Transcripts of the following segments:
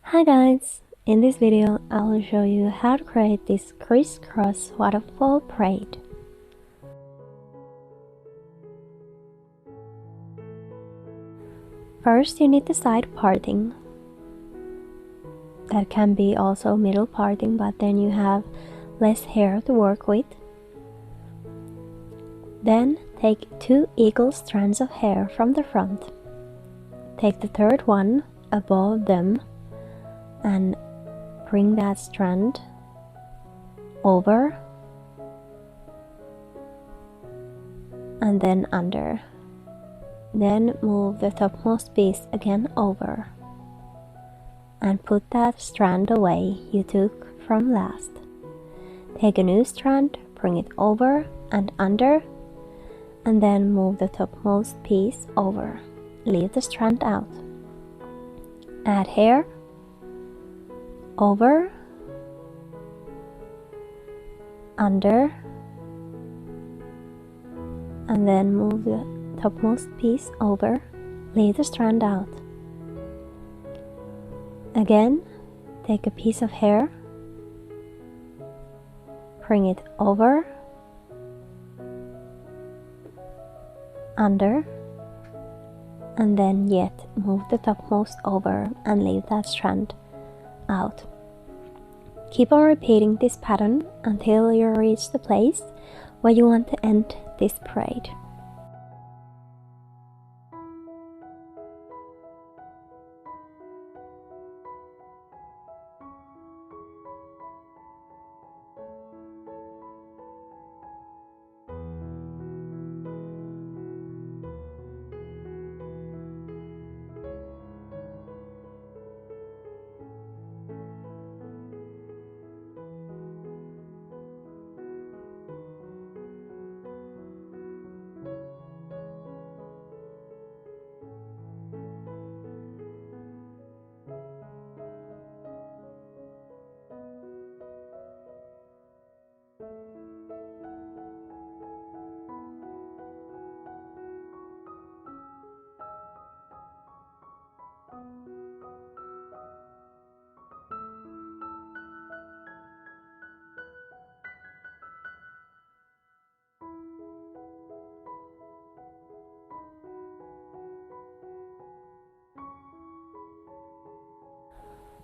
Hi guys! In this video I will show you how to create this Criss-Cross waterfall braid. First you need the side parting. That can be also middle parting, but then you have less hair to work with. Then take 2 equal strands of hair from the front. Take the third one above them and bring that strand over and then under. Then move the topmost piece again over and put that strand away you took from last. Take a new strand, bring it over and under, and then move the topmost piece over. Leave the strand out. Add hair, over, under, and then move the topmost piece over. Leave the strand out. Again, take a piece of hair, bring it over, under, and then yet move the topmost over and leave that strand out. Keep on repeating this pattern until you reach the place where you want to end this braid.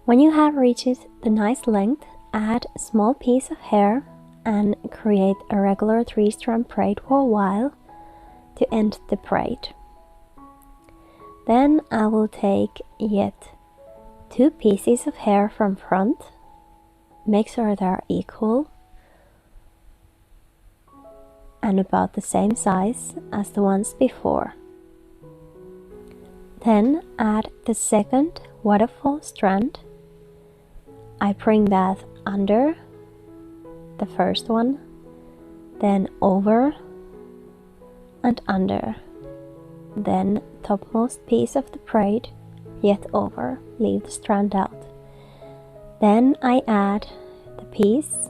When you have reached the nice length, add a small piece of hair and create a regular 3-strand braid for a while to end the braid. Then I will take yet 2 pieces of hair from front, make sure they are equal and about the same size as the ones before. Then add the second waterfall strand. I bring that under the first one, then over and under, then topmost piece of the braid, yet over, leave the strand out. Then I add the piece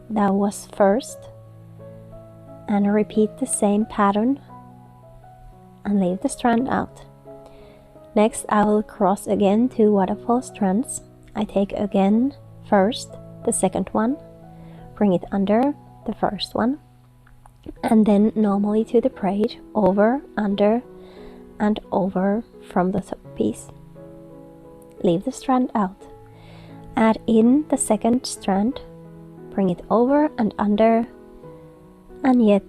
that was first and repeat the same pattern and leave the strand out. Next I will cross again 2 waterfall strands. I take again first the second one, bring it under the first one, and then normally to the braid, over, under, and over from the top piece. Leave the strand out. Add in the second strand, bring it over and under, and yet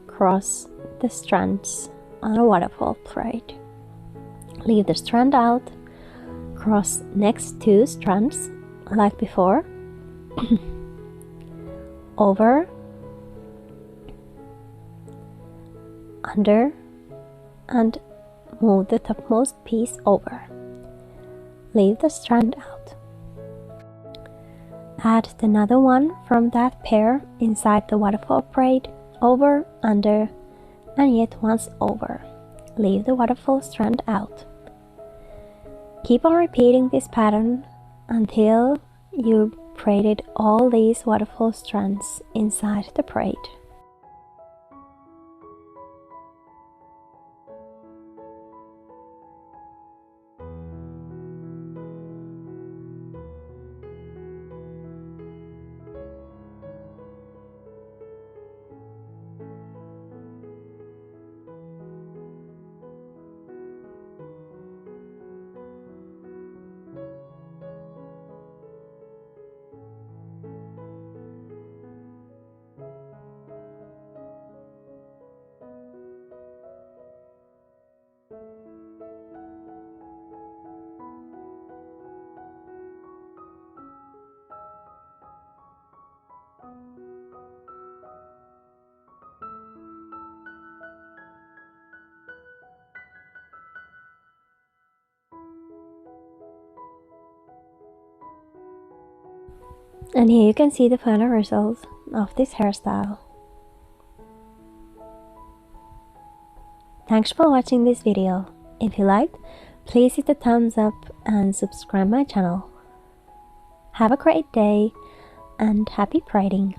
cross the strands on a waterfall braid. Leave the strand out. Cross next 2 strands like before, over, under, and move the topmost piece over. Leave the strand out. Add another one from that pair inside the waterfall braid, over, under, and yet once over. Leave the waterfall strand out. Keep on repeating this pattern until you braided all these waterfall strands inside the braid. And here you can see the final result of this hairstyle. Thanks for watching this video. If you liked, please hit the thumbs up and subscribe my channel. Have a great day and happy braiding!